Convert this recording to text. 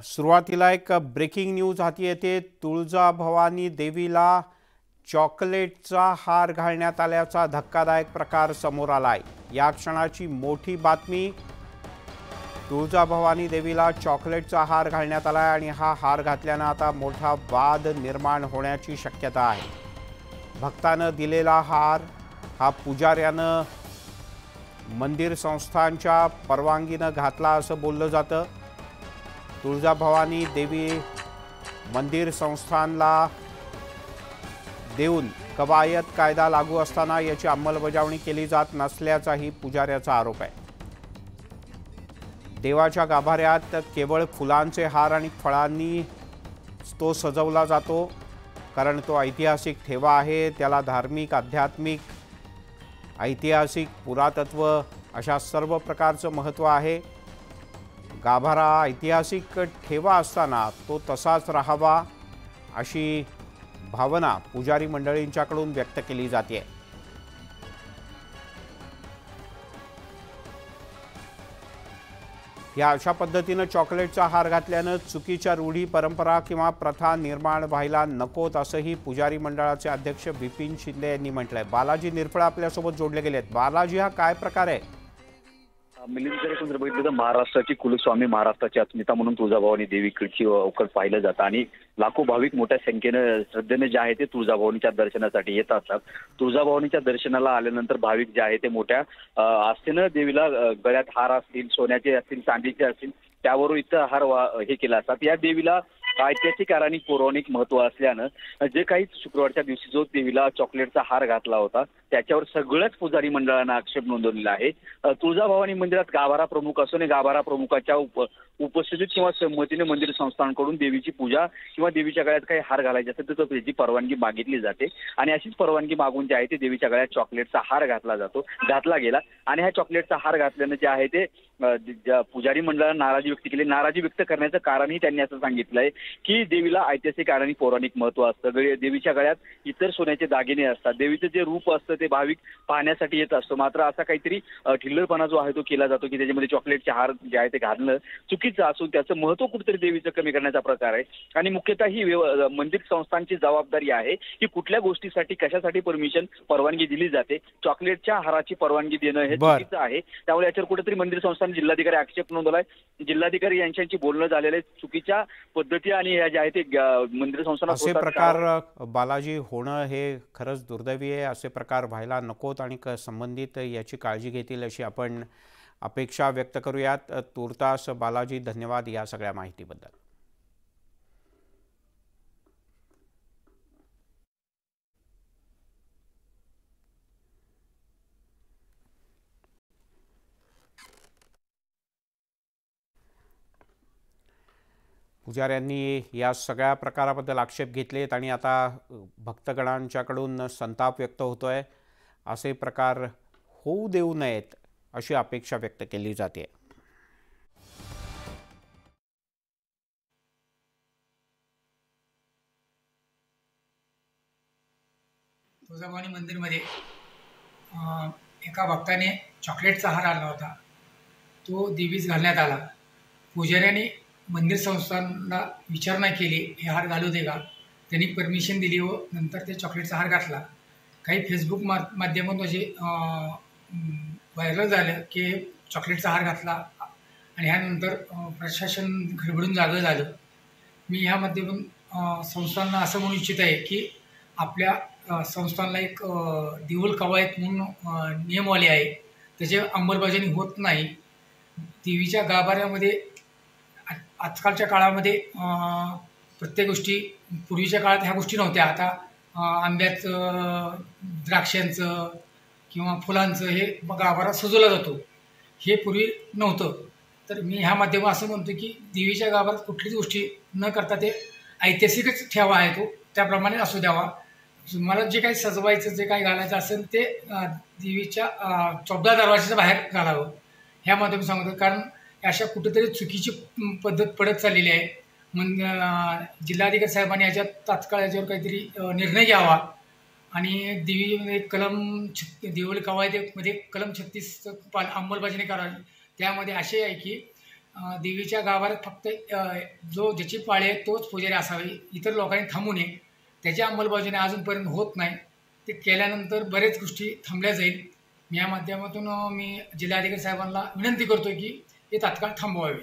सुरुवातीला एक breaking news हाती येते। तुळजाभवानी देवीला चॉकलेटचा हार घालण्यात आल्याचा धक्कादायक प्रकार समोर आलाय। या क्षणाची मोठी बातमी। तुळजाभवानी देवीला चॉकलेटचा हार घालण्यात आलाय आणि हा हार घातल्याने आता मोठा वाद निर्माण होण्याची शक्यता आहे। भक्तानं दिलेला हार हा पुजाऱ्यानं मंदिर संस्थांच्या परवानगीने घातला असं बोललं जातं। तुळजाभवानी देवी मंदिर संस्थानला देऊन कवायत कायदा लागू असताना याची अंमलबजावणी केली जात नसल्याचाही पुजाऱ्याचा आरोप आहे। देवाच्या गाभाऱ्यात केवळ फुलांचे हार आणि फळांनी तो सजवला जातो, कारण तो ऐतिहासिक ठेवा आहे। त्याला धार्मिक, आध्यात्मिक, ऐतिहासिक, पुरातत्व अशा सर्व प्रकारचं महत्त्व आहे। गाभारा ऐतिहासिक ठेवा असताना तो तसाच राहावा अशी भावना पुजारी मंडळींच्याकडून व्यक्त केली जाते। या अशा पद्धतीने चॉकलेटचा हार घातल्याने चुकीच्या रूढी, परंपरा किंवा प्रथा निर्माण व्हायला नकोत असंही पुजारी मंडळाचे अध्यक्ष विपिन शिंदे यांनी म्हटलंय। बालाजी निरफळ आपल्यासोबत जोडले गेलेत। बालाजी, हा काय प्रकार आहे? मिलिंद, जर बघितलं तर महाराष्ट्राची कुलस्वामी, महाराष्ट्राची अस्मिता म्हणून तुळजाभवानी देवीकडची अवकाश पाहिलं जातं आणि लाखो भाविक मोठ्या संख्येनं श्रद्धेने जे आहे ते तुळजाभवानीच्या दर्शनासाठी येत असतात। तुळजाभवानीच्या दर्शनाला आल्यानंतर भाविक जे आहे ते मोठ्या आस्थेनं देवीला गळ्यात हार असतील, सोन्याचे असतील, चांदीचे असतील, त्यावरून इथं हार हे केला असतात। या देवीला ऐतिहासिक आणि पौराणिक महत्व असल्यानं जे काही शुक्रवारच्या दिवशी जो देवीला चॉकलेटचा हार घातला होता त्याच्यावर सगळ्याच पुजारी मंडळानं आक्षेप नोंदवलेला आहे। तुळजाभवानी मंदिरात गाभारा प्रमुख असून गाभारा प्रमुखाच्या उपस्थितीत किंवा संमतीने मंदिर संस्थांकडून देवीची पूजा किंवा देवीच्या गळ्यात काही हार घालायचे असेल तर त्याची परवानगी मागितली जाते आणि अशीच परवानगी मागून जे आहे ते देवीच्या गळ्यात चॉकलेटचा हार घातला गेला आणि ह्या चॉकलेटचा हार घातल्यानं जे आहे ते पुजारी मंडळानं नाराजी व्यक्त केली। नाराजी व्यक्त करण्याचं कारणही त्यांनी असं सांगितलंय की देवीला ऐतिहासिक आणि पौराणिक महत्व असतं। देवीच्या गळ्यात इतर सोन्याचे दागिने असतात, देवीचं जे रूप असतं ते भाविक पाहण्यासाठी येत असतो। मात्र असा काहीतरी ढिल्लरपणा जो आहे तो केला जातो की त्याच्यामध्ये चॉकलेटचे हार जे आहे ते घालणं चुकीचं असून त्याचं महत्व कुठेतरी देवीचं कमी करण्याचा प्रकार आहे आणि मुख्यतः ही मंदिर संस्थांची जबाबदारी आहे की कुठल्या गोष्टीसाठी कशासाठी परवानगी दिली जाते। चॉकलेटच्या हाराची परवानगी देणं हे चुकीचं आहे। त्यामुळे याच्यावर कुठेतरी मंदिर संस्थांनी जिल्हाधिकारी आक्षेप नोंदवलाय। जिल्हाधिकारी यांच्याशी बोलणं झालेलं आहे। चुकीच्या पद्धती आणि या जे आहे ते मंदिर संस्थांना असे प्रकार बालाजी होणं हे खरंच दुर्दैवी आहे। असे प्रकार व्हायला नकोत आणि संबंधित याची काळजी घेतील अशी आपण अपेक्षा व्यक्त करूयात। तुर्तास बालाजी, धन्यवाद या सगळ्या माहितीबद्दल। पुजाऱ्यांनी या सगळ्या प्रकाराबद्दल आक्षेप घेतलेत आणि आता भक्तगणांच्याकडून संताप व्यक्त होतोय। असे प्रकार होऊ देऊ नयेत अशी अपेक्षा व्यक्त केली जाते। तुळजाभवानी मंदिरमध्ये एका भक्ताने चॉकलेटचा हार आणला होता, तो देवीस घालण्यात आला। पुजाऱ्याने मंदिर संस्थांना विचारणा केली, हे हार घालू दे का? त्यांनी परमिशन दिली व नंतर ते चॉकलेटचा हार घातला। काही फेसबुक माध्यमातून असे व्हायरल झालं की चॉकलेटचा हार घातला आणि ह्यानंतर प्रशासन गडबडून जागं झालं। मी ह्या माध्यमातून संस्थांना असं म्हणू इच्छित आहे की आपल्या संस्थांना एक देऊळ कवायत म्हणून नियमवाले आहे, त्याची अंमलबजावणी होत नाही। देवीच्या गाभाऱ्यामध्ये आजकालच्या काळामध्ये प्रत्येक गोष्टी, पूर्वीच्या काळात ह्या गोष्टी नव्हत्या। आता आंब्याचं, द्राक्षांचं किंवा फुलांचं हे गाभारा सजवला जातो, हे पूर्वी नव्हतं। तर मी ह्या माध्यमात असं म्हणतो की देवीच्या गाभाऱ्यात कुठलीच गोष्टी न करता ते ऐतिहासिकच ठेवा आहे, तो त्याप्रमाणे असू द्यावा। मला जे काही सजवायचं, जे काही घालायचं असेल ते देवीच्या 14 दरवाजाच्या बाहेर घालावं, ह्या माध्यमातून सांगतो। कारण अशा कुठेतरी चुकीची पद्धत पडत चाललेली आहे। जिल्हाधिकारी साहेबांनी याच्यात तात्काळ याच्यावर काहीतरी निर्णय घ्यावा आणि देवी देऊळ कवायतीमध्ये कलम 36 अंमलबजावणी करावी। त्यामध्ये असे आहे की देवीच्या गाभाऱ्यात फक्त जो ज्याची पाळी आहे तोच पुजारी असावे, इतर लोकांनी थांबू नये. त्याच्या अंमलबजावणी अजूनपर्यंत होत नाही. ते केल्यानंतर बरेच गोष्टी थांबल्या जाईल. या माध्यमातून मी जिल्हाधिकारी साहेबांना विनंती करतो की हे तात्काळ थांबवावे.